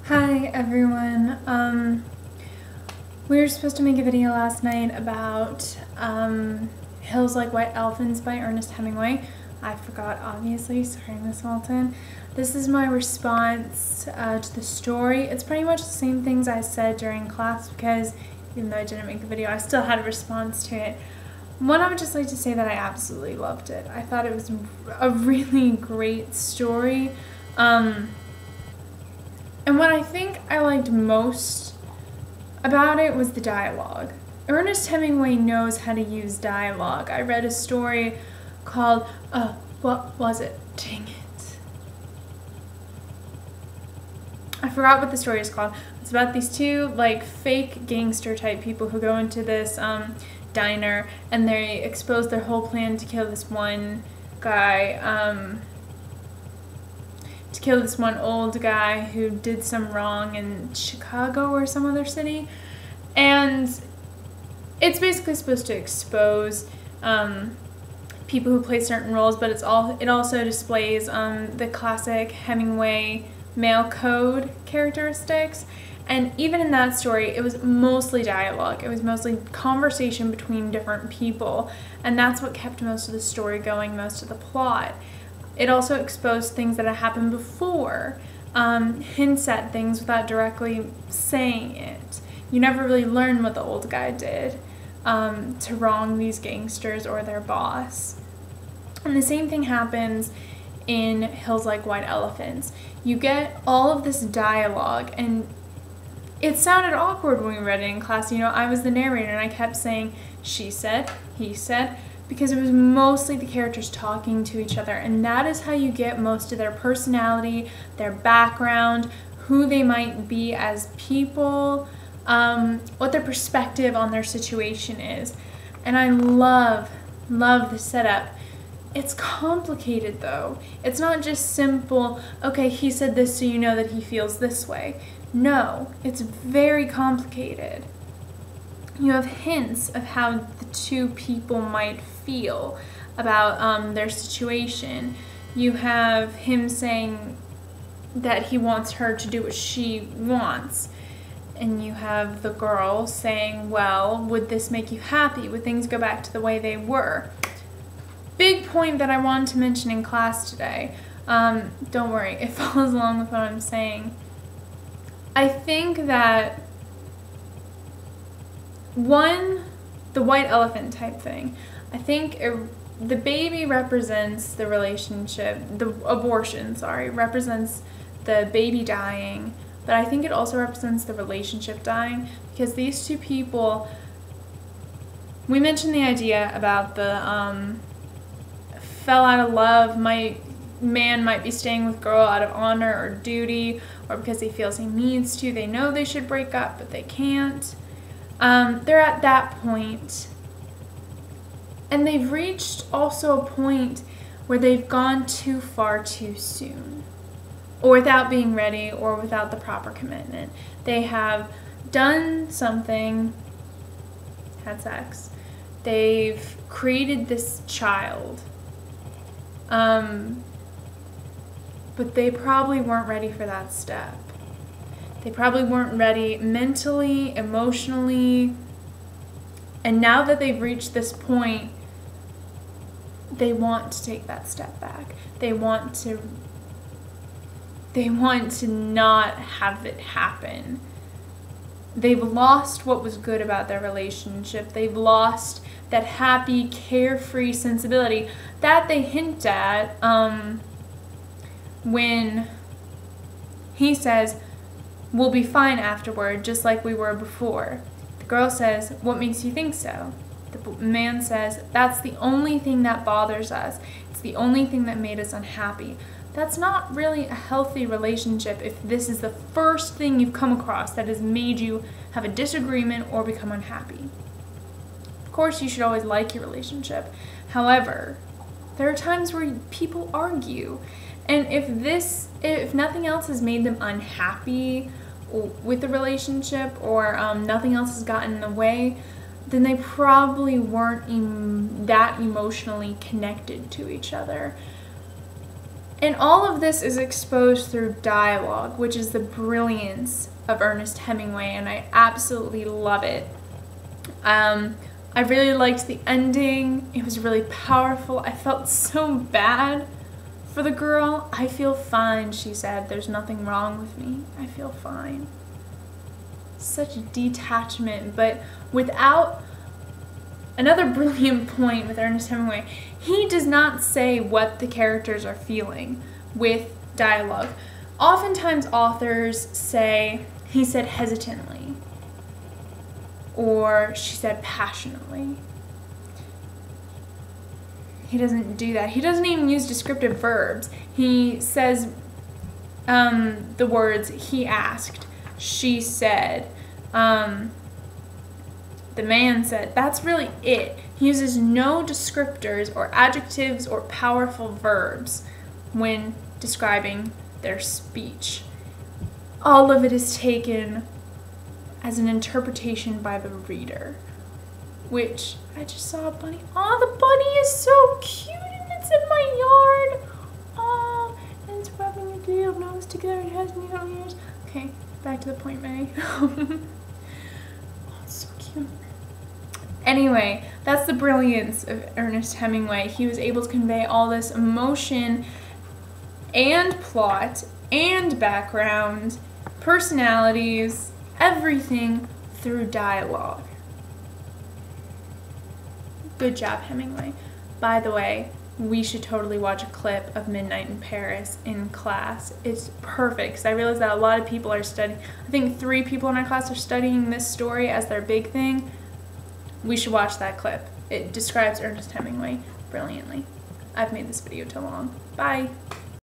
Hi everyone. We were supposed to make a video last night about Hills Like White Elephants by Ernest Hemingway. I forgot, obviously. Sorry, Miss Walton. This is my response to the story. It's pretty much the same things I said during class because even though I didn't make the video, I still had a response to it. One, I would just like to say that I absolutely loved it. I thought it was a really great story. And what I think I liked most about it was the dialogue. Ernest Hemingway knows how to use dialogue. I read a story called, what was it? Dang it. I forgot what the story is called. It's about these two, like, fake gangster type people who go into this diner and they expose their whole plan to kill this one guy, to kill this one old guy who did some wrong in Chicago or some other city. And it's basically supposed to expose people who play certain roles, but it also displays the classic Hemingway male code characteristics. And even in that story, it was mostly dialogue. It was mostly conversation between different people, and that's what kept most of the story going, most of the plot. It also exposed things that had happened before, hints at things without directly saying it. You never really learn what the old guy did to wrong these gangsters or their boss. And the same thing happens in Hills Like White Elephants. You get all of this dialogue, and it sounded awkward when we read it in class. You know, I was the narrator and I kept saying, she said, he said, because it was mostly the characters talking to each other, and that is how you get most of their personality, their background, who they might be as people, what their perspective on their situation is. And I love the setup. It's complicated though. It's not just simple, okay, he said this so you know that he feels this way. No, it's very complicated. You have hints of how the two people might feel about their situation. You have him saying that he wants her to do what she wants. And you have the girl saying, well, would this make you happy? Would things go back to the way they were? Big point that I wanted to mention in class today. Don't worry, it follows along with what I'm saying. I think that the white elephant type thing, I think the baby represents the relationship, the abortion, represents the baby dying, but I think it also represents the relationship dying, because these two people, we mentioned the idea about the fell out of love, man might be staying with girl out of honor or duty, or because he feels he needs to. They know they should break up, but they can't. They're at that point, and they've reached also a point where they've gone too far too soon, or without being ready, or without the proper commitment. They have done something, had sex, they've created this child, but they probably weren't ready for that step. They probably weren't ready mentally, emotionally, and now that they've reached this point, they want to take that step back. They want to not have it happen. They've lost what was good about their relationship. They've lost that happy, carefree sensibility that they hint at when he says, we'll be fine afterward, just like we were before. The girl says, what makes you think so? The man says, that's the only thing that bothers us. It's the only thing that made us unhappy. That's not really a healthy relationship if this is the first thing you've come across that has made you have a disagreement or become unhappy. Of course, you should always like your relationship. However, there are times where people argue, and if nothing else has made them unhappy with the relationship, or nothing else has gotten in the way, then they probably weren't that emotionally connected to each other. And all of this is exposed through dialogue, which is the brilliance of Ernest Hemingway, and I absolutely love it. I really liked the ending. It was really powerful. I felt so bad for the girl. I feel fine, she said. There's nothing wrong with me. I feel fine. Such detachment, but without another brilliant point with Ernest Hemingway, he does not say what the characters are feeling with dialogue. Oftentimes authors say, he said hesitantly, or she said passionately. He doesn't do that. He doesn't even use descriptive verbs. He says the words, he asked, she said, the man said. That's really it. He uses no descriptors or adjectives or powerful verbs when describing their speech. All of it is taken as an interpretation by the reader, which I just saw a bunny. Oh, the bunny is so cute and it's in my yard. Oh, and it's rubbing its little nose together and has little ears. Okay, back to the point, May. Oh, it's so cute. Anyway, that's the brilliance of Ernest Hemingway. He was able to convey all this emotion and plot and background, personalities, everything through dialogue. Good job, Hemingway. By the way, we should totally watch a clip of Midnight in Paris in class. It's perfect, because I realize that a lot of people are studying. I think 3 people in our class are studying this story as their big thing. We should watch that clip. It describes Ernest Hemingway brilliantly. I've made this video too long. Bye.